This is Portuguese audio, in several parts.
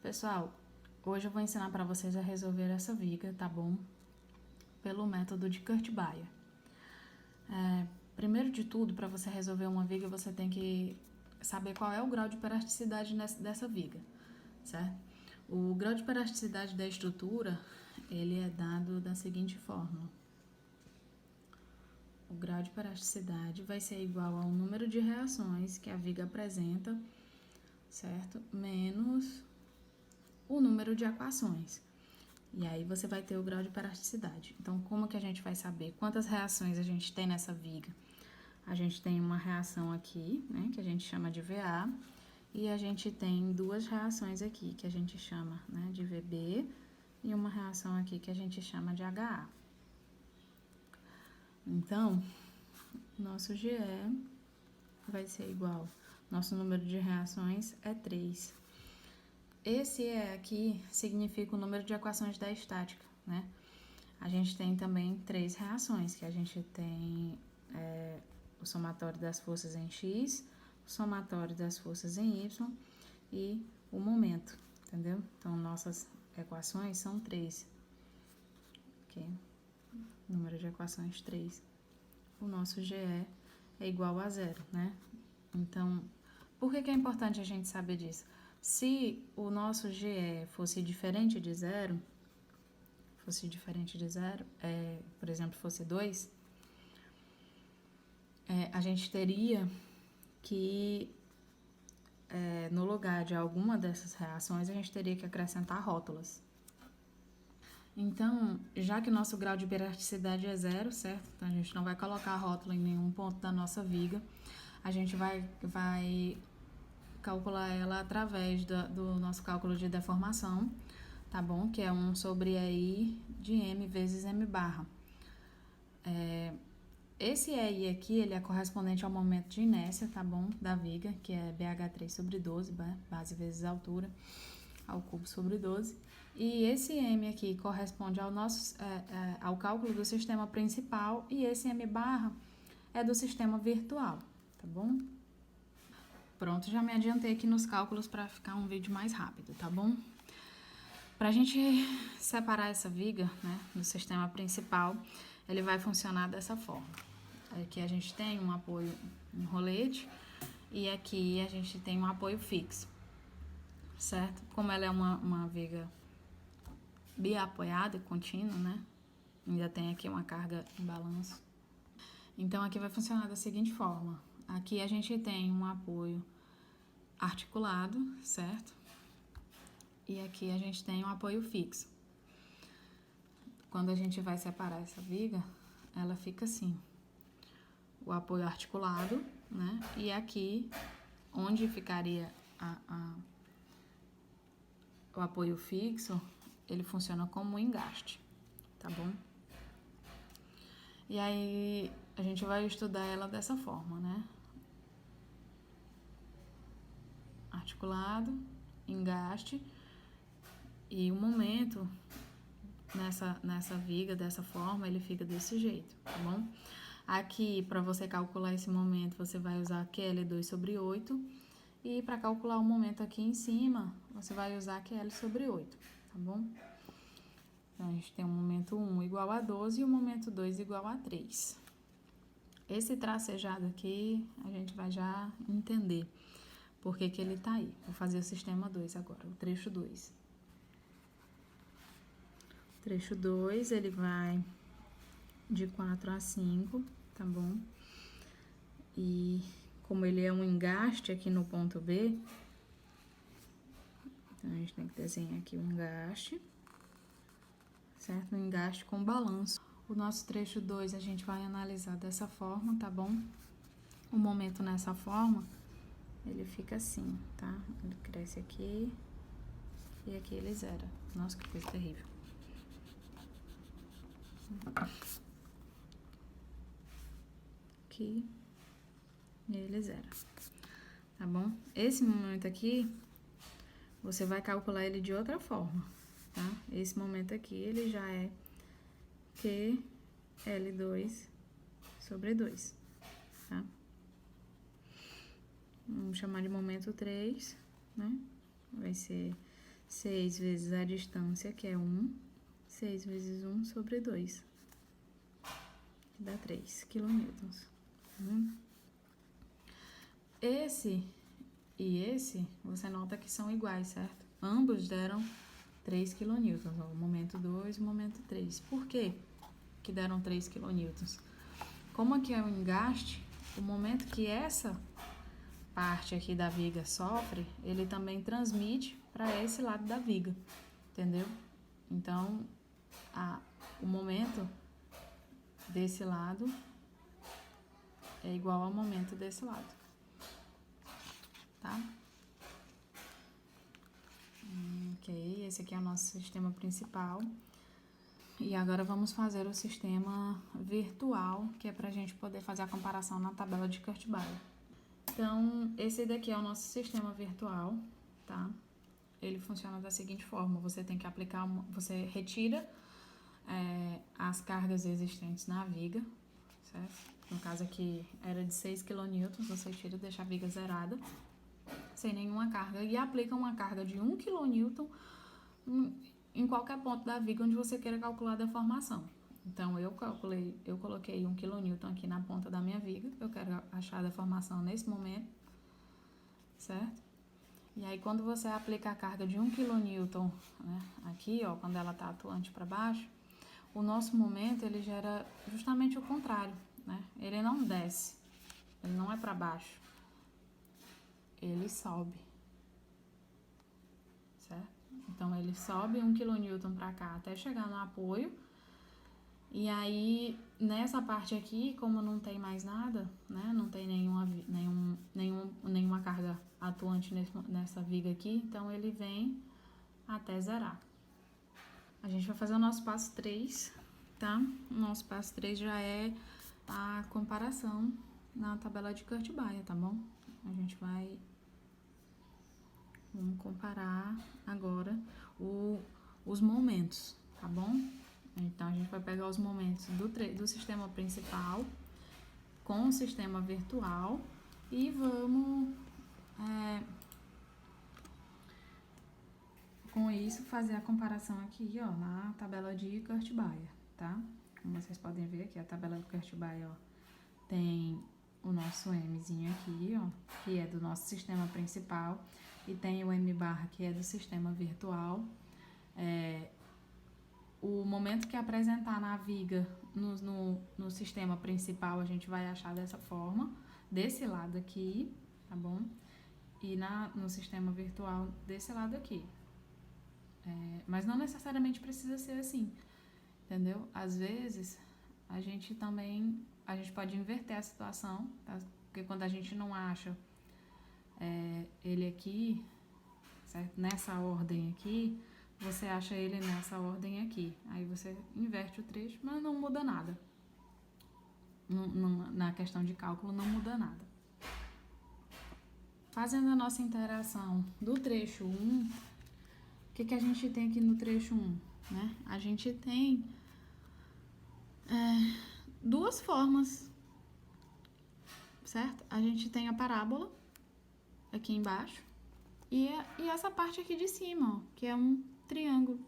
Pessoal, hoje eu vou ensinar para vocês a resolver essa viga, tá bom? Pelo método de Kurzbauer. Primeiro de tudo, para você resolver uma viga, você tem que saber qual é o grau de pelasticidade dessa viga, certo? O grau de pelasticidade da estrutura, ele é dado da seguinte forma. O grau de pelasticidade vai ser igual ao número de reações que a viga apresenta, certo? Menos o número de equações. E aí você vai ter o grau de pelasticidade. Então, como que a gente vai saber quantas reações a gente tem nessa viga? A gente tem uma reação aqui, né, que a gente chama de VA, e a gente tem duas reações aqui, que a gente chama, né, de VB, e uma reação aqui que a gente chama de HA. Então, nosso GE vai ser igual, nosso número de reações é 3. Esse E aqui significa o número de equações da estática, né? A gente tem também 3 reações, que a gente tem o somatório das forças em X, o somatório das forças em Y e o momento, entendeu? Então, nossas equações são 3. Ok? Número de equações 3. O nosso GE é igual a 0, né? Então, por que é importante a gente saber disso? Se o nosso GE fosse diferente de zero, por exemplo, fosse 2, a gente teria que, no lugar de alguma dessas reações, a gente teria que acrescentar rótulas. Então, já que o nosso grau de pelasticidade é 0, certo? Então, a gente não vai colocar a rótula em nenhum ponto da nossa viga. A gente vai calcular ela através do nosso cálculo de deformação, tá bom? Que é 1 sobre EI de M vezes M barra. Esse EI aqui, ele é correspondente ao momento de inércia, tá bom? Da viga, que é BH3 sobre 12, base vezes altura, ao cubo sobre 12. E esse M aqui corresponde ao cálculo do sistema principal e esse M barra é do sistema virtual, tá bom? Pronto, já me adiantei aqui nos cálculos para ficar um vídeo mais rápido, tá bom? Para a gente separar essa viga, né, do sistema principal, ele vai funcionar dessa forma. Aqui a gente tem um apoio, um rolete, e aqui a gente tem um apoio fixo, certo? Como ela é uma viga biapoiada e contínua, né? Ainda tem aqui uma carga em balanço. Então, aqui vai funcionar da seguinte forma. Aqui a gente tem um apoio articulado, certo? E aqui a gente tem um apoio fixo. Quando a gente vai separar essa viga, ela fica assim. O apoio articulado, né? E aqui, onde ficaria o apoio fixo, ele funciona como um engaste, tá bom? E aí, a gente vai estudar ela dessa forma, né? Articulado, engaste, e o momento nessa viga, dessa forma, ele fica desse jeito, tá bom? Aqui, para você calcular esse momento, você vai usar QL2 sobre 8. E para calcular o momento aqui em cima, você vai usar QL sobre 8, tá bom? Então, a gente tem o momento 1 igual a 12 e o momento 2 igual a 3. Esse tracejado aqui, a gente vai já entender por que ele tá aí. Vou fazer o sistema 2 agora, o trecho 2. O trecho 2, ele vai de 4 a 5, tá bom? E como ele é um engaste aqui no ponto B, então a gente tem que desenhar aqui o engaste, certo? Um engaste com balanço. O nosso trecho 2 a gente vai analisar dessa forma, tá bom? O momento nessa forma, ele fica assim, tá? Ele cresce aqui e aqui ele zera. Nossa, que coisa terrível. Aqui e ele zera, tá bom? Esse momento aqui, você vai calcular ele de outra forma, tá? Esse momento aqui, ele já é QL2 sobre 2, tá? Vamos chamar de momento 3, né? Vai ser 6 vezes a distância, que é 1. 6 vezes 1 sobre 2. Que dá 3 quilonewtons. Tá vendo? Esse e esse, você nota que são iguais, certo? Ambos deram 3 quilonewtons, ó, o momento 2 e o momento 3. Por quê que deram 3 quilonewtons? Como aqui é o engaste, o momento que essa parte aqui da viga sofre, ele também transmite para esse lado da viga, entendeu? Então, o momento desse lado é igual ao momento desse lado, tá? Ok, esse aqui é o nosso sistema principal. E agora vamos fazer o sistema virtual, que é para a gente poder fazer a comparação na tabela de Kurzbauer. Então, esse daqui é o nosso sistema virtual, tá? Ele funciona da seguinte forma: você tem que aplicar, você retira as cargas existentes na viga, certo? No caso aqui era de 6 kN, você tira, deixa a viga zerada, sem nenhuma carga, e aplica uma carga de 1 kN em qualquer ponto da viga onde você queira calcular a deformação. Então, eu coloquei 1 kN aqui na ponta da minha viga, eu quero achar a deformação nesse momento, certo? E aí, quando você aplica a carga de 1 kN, né, aqui, ó, quando ela está atuante para baixo, o nosso momento, ele gera justamente o contrário, né? Ele não desce, ele não é para baixo, ele sobe, certo? Então, ele sobe 1 kN para cá até chegar no apoio. E aí, nessa parte aqui, como não tem mais nada, né? Não tem nenhuma carga atuante nessa viga aqui, então ele vem até zerar. A gente vai fazer o nosso passo 3, tá? O nosso passo 3 já é a comparação na tabela de Kurzbauer, tá bom? A gente vai... Vamos comparar agora os momentos, tá bom? Então, a gente vai pegar os momentos do sistema principal com o sistema virtual e vamos, com isso, fazer a comparação aqui, ó, na tabela de Kurzbauer, tá? Como vocês podem ver aqui, a tabela de Kurzbauer, ó, tem o nosso Mzinho aqui, ó, que é do nosso sistema principal, e tem o M barra, que é do sistema virtual. O momento que apresentar na viga no sistema principal, a gente vai achar dessa forma, desse lado aqui, tá bom? E no sistema virtual, desse lado aqui. Mas não necessariamente precisa ser assim, entendeu? Às vezes, a gente pode inverter a situação, tá? Porque quando a gente não acha ele aqui, certo? Nessa ordem aqui, você acha ele nessa ordem aqui. Aí você inverte o trecho, mas não muda nada. Na questão de cálculo, não muda nada. Fazendo a nossa interação do trecho 1, o que a gente tem aqui no trecho 1? Né? A gente tem duas formas, certo? A gente tem a parábola aqui embaixo e essa parte aqui de cima, ó, que é um triângulo.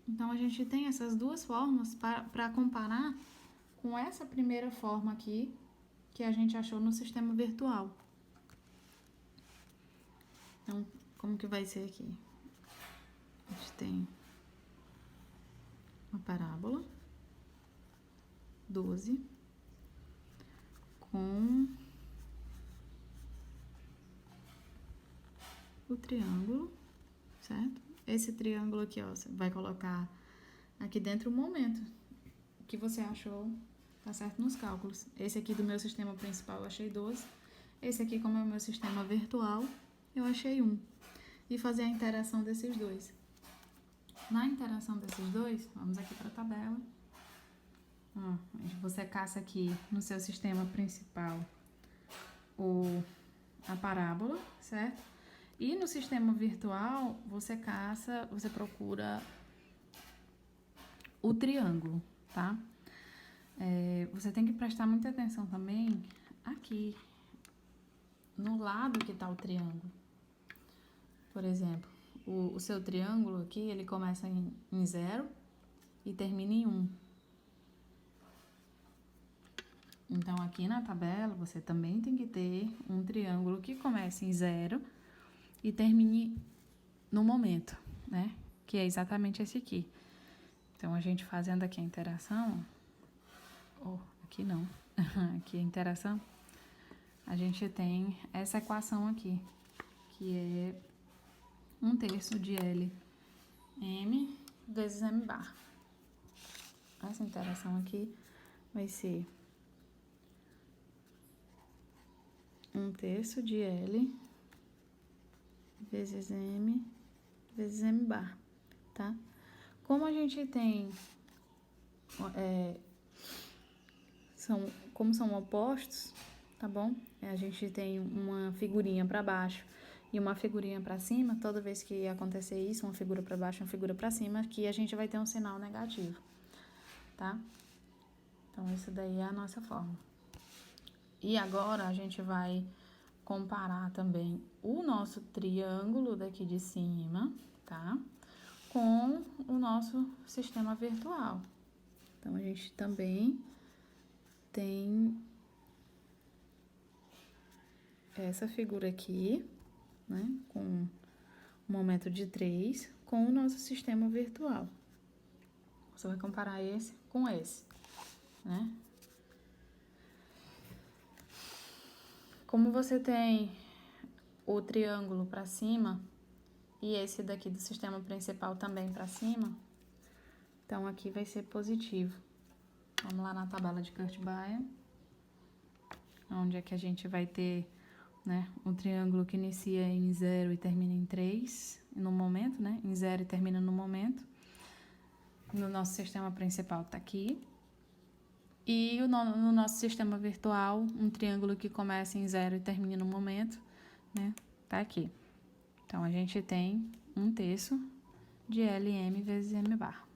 Então, a gente tem essas duas formas para comparar com essa primeira forma aqui que a gente achou no sistema virtual. Então, como que vai ser aqui? A gente tem uma parábola 12 com o triângulo, certo? Esse triângulo aqui, ó, você vai colocar aqui dentro o momento que você achou, tá certo, nos cálculos. Esse aqui do meu sistema principal eu achei 12. Esse aqui, como é o meu sistema virtual, eu achei 1. E fazer a interação desses dois. Na interação desses dois, vamos aqui para a tabela. Você caça aqui no seu sistema principal a parábola, certo? E no sistema virtual, você procura o triângulo, tá? Você tem que prestar muita atenção também aqui, no lado que tá o triângulo. Por exemplo, o seu triângulo aqui, ele começa em 0 e termina em 1. Então, aqui na tabela, você também tem que ter um triângulo que comece em 0 e termine no momento, né? Que é exatamente esse aqui. Então, a gente fazendo aqui a interação, aqui não, aqui a interação, a gente tem essa equação aqui, que é 1/3 de LM vezes M bar. Essa interação aqui vai ser 1/3 de L vezes M bar, tá? Como a gente tem, como são opostos, tá bom? A gente tem uma figurinha para baixo e uma figurinha para cima. Toda vez que acontecer isso, uma figura para baixo e uma figura para cima, aqui a gente vai ter um sinal negativo, tá? Então, isso daí é a nossa fórmula. E agora, a gente vai comparar também o nosso triângulo daqui de cima, tá? Com o nosso sistema virtual. Então, a gente também tem essa figura aqui, né? Com um momento de 3, com o nosso sistema virtual. Você vai comparar esse com esse, né? Como você tem o triângulo para cima e esse daqui do sistema principal também para cima, então aqui vai ser positivo. Vamos lá na tabela de Kurt-Beyer, onde é que a gente vai ter, né, um triângulo que inicia em 0 e termina em 3 no momento, né? Em 0 e termina no momento. No nosso sistema principal tá aqui. E no nosso sistema virtual, um triângulo que começa em 0 e termina no momento, né? Tá aqui. Então, a gente tem 1/3 de LM vezes M bar.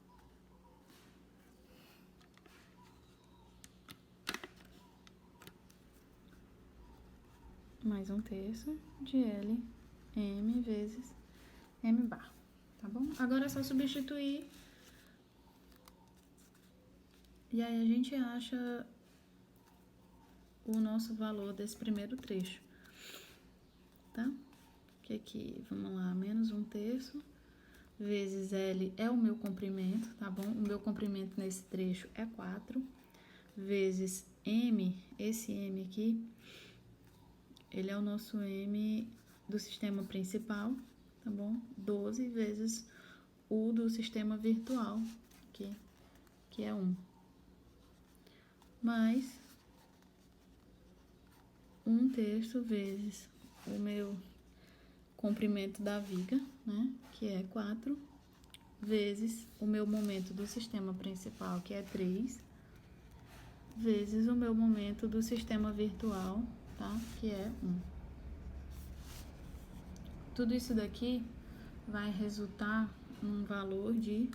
Mais 1/3 de LM vezes M bar. Tá bom? Agora é só substituir. E aí a gente acha o nosso valor desse primeiro trecho, tá? Que aqui, vamos lá, menos 1/3 vezes L é o meu comprimento, tá bom? O meu comprimento nesse trecho é 4, vezes M, esse M aqui, ele é o nosso M do sistema principal, tá bom? 12 vezes o do sistema virtual, que é 1. Mais 1/3 vezes o meu comprimento da viga, né, que é 4, vezes o meu momento do sistema principal, que é 3, vezes o meu momento do sistema virtual, tá, que é 1. Tudo isso daqui vai resultar num valor de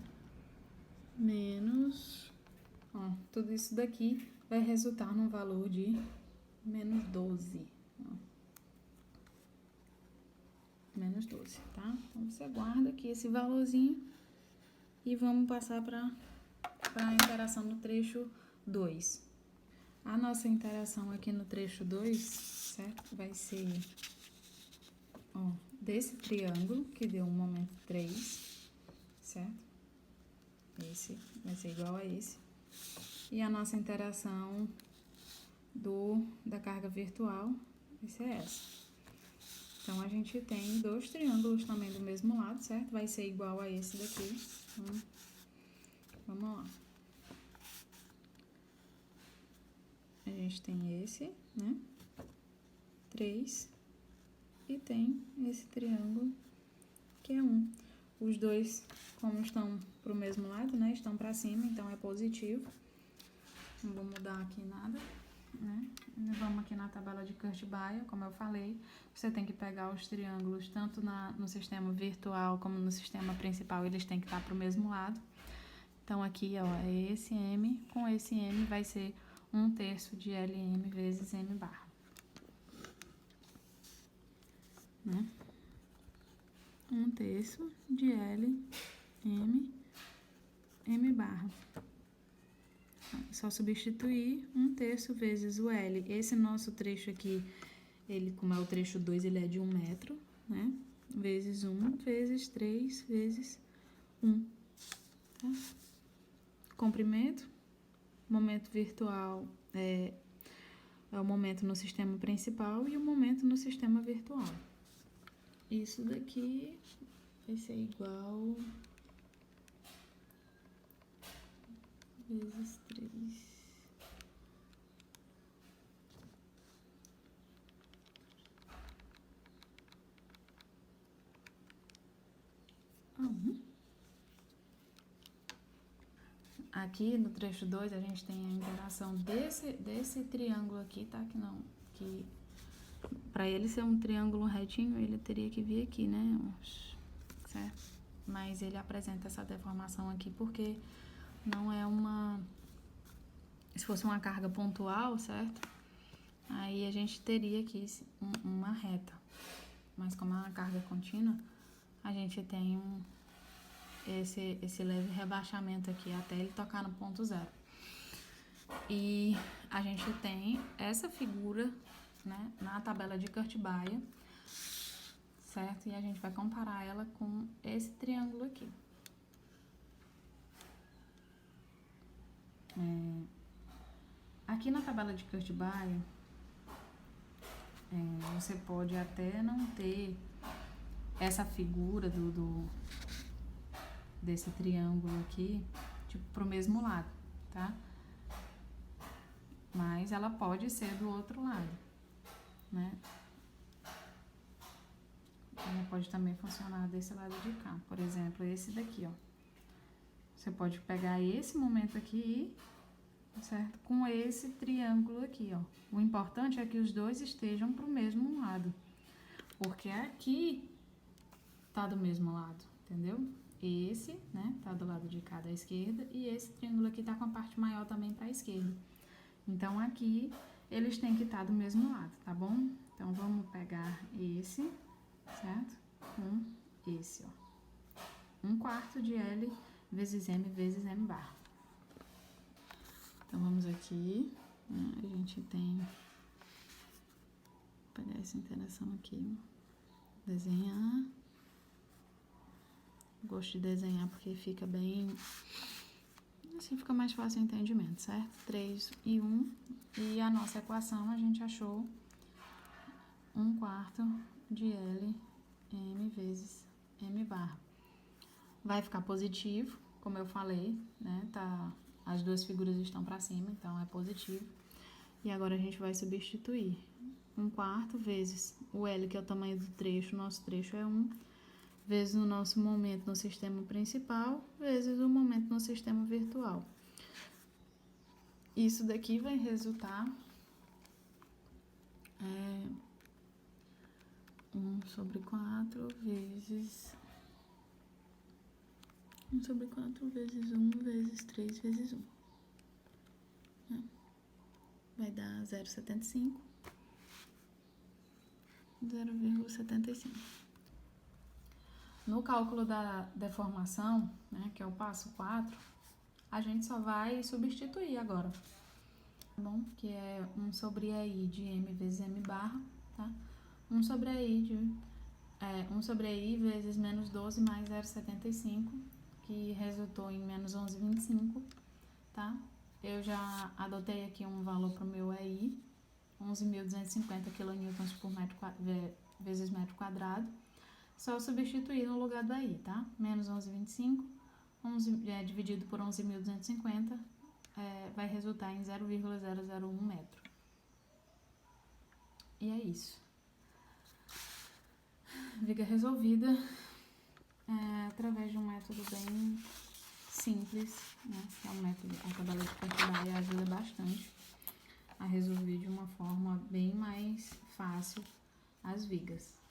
menos... tudo isso daqui vai resultar num valor de menos 12. Menos 12, tá? Então, você guarda aqui esse valorzinho e vamos passar para a interação no trecho 2. A nossa interação aqui no trecho 2, certo? Vai ser, desse triângulo, que deu um momento 3, certo? Esse vai ser igual a esse. E a nossa interação da carga virtual vai ser essa. Então, a gente tem 2 triângulos também do mesmo lado, certo? Vai ser igual a esse daqui. Então, vamos lá. A gente tem esse, né? 3. E tem esse triângulo, que é 1. Os dois, como estão pro mesmo lado, né? Estão para cima, então é positivo. Não vou mudar aqui nada, né? Vamos aqui na tabela de Kurt-Beyer, como eu falei, você tem que pegar os triângulos tanto no sistema virtual como no sistema principal, eles têm que estar pro mesmo lado. Então, aqui, é esse M, com esse M vai ser 1/3 de LM vezes M bar. Né? 1/3 de L, M barra. É só substituir 1/3 vezes o L. Esse nosso trecho aqui, ele, como é o trecho 2, ele é de 1 metro, né? Vezes 1, vezes 3, vezes 1. Tá? Comprimento. Momento virtual é o momento no sistema principal e o momento no sistema virtual. Isso daqui vai ser igual vezes 3. Aqui no trecho 2 a gente tem a interação desse triângulo aqui, tá? Que para ele ser um triângulo retinho, ele teria que vir aqui, né? Certo? Mas ele apresenta essa deformação aqui porque não é uma... Se fosse uma carga pontual, certo? Aí a gente teria aqui uma reta. Mas como é uma carga contínua, a gente tem esse leve rebaixamento aqui até ele tocar no ponto zero. E a gente tem essa figura, né, na tabela de Kurt-Beyer, certo? E a gente vai comparar ela com esse triângulo aqui. Aqui na tabela de Kurt-Beyer, você pode até não ter essa figura desse triângulo aqui, tipo, pro mesmo lado, tá? Mas ela pode ser do outro lado, né? Ela pode também funcionar desse lado de cá. Por exemplo, esse daqui, ó. Você pode pegar esse momento aqui, certo? Com esse triângulo aqui, ó. O importante é que os dois estejam pro mesmo lado. Porque aqui tá do mesmo lado, entendeu? Esse, né, tá do lado de cá da esquerda, e esse triângulo aqui tá com a parte maior também pra esquerda. Então, aqui, eles têm que estar do mesmo lado, tá bom? Então, vamos pegar esse, certo? Com esse, ó. 1/4 de L vezes M bar. Então, vamos aqui, né? A gente tem... Vou pegar essa interação aqui, desenhar. Gosto de desenhar porque fica bem... Assim fica mais fácil o entendimento, certo? 3 e 1. E a nossa equação a gente achou 1/4 de L, M vezes M barra. Vai ficar positivo, como eu falei, né? Tá, as duas figuras estão para cima, então é positivo. E agora a gente vai substituir 1/4 vezes o L, que é o tamanho do trecho, nosso trecho é 1, vezes o nosso momento no sistema principal, vezes o momento no sistema virtual. Isso daqui vai resultar 1/4 vezes 1/4 vezes 1 vezes 3 vezes 1. Vai dar 0,75. 0,75. No cálculo da deformação, né, que é o passo 4, a gente só vai substituir agora, tá bom? Que é 1 sobre EI de M vezes M barra, tá? 1 sobre EI vezes menos 12 mais 0,75, que resultou em menos 11,25, tá? Eu já adotei aqui um valor para o meu EI, 11.250 kN por vezes metro quadrado. Só substituir no lugar do EI, tá? Menos 11,25, dividido por 11.250, vai resultar em 0,001 metro. E é isso. Viga resolvida através de um método bem simples, né? Que é um método, a tabela de Kurt-Beyer ajuda bastante a resolver de uma forma bem mais fácil as vigas.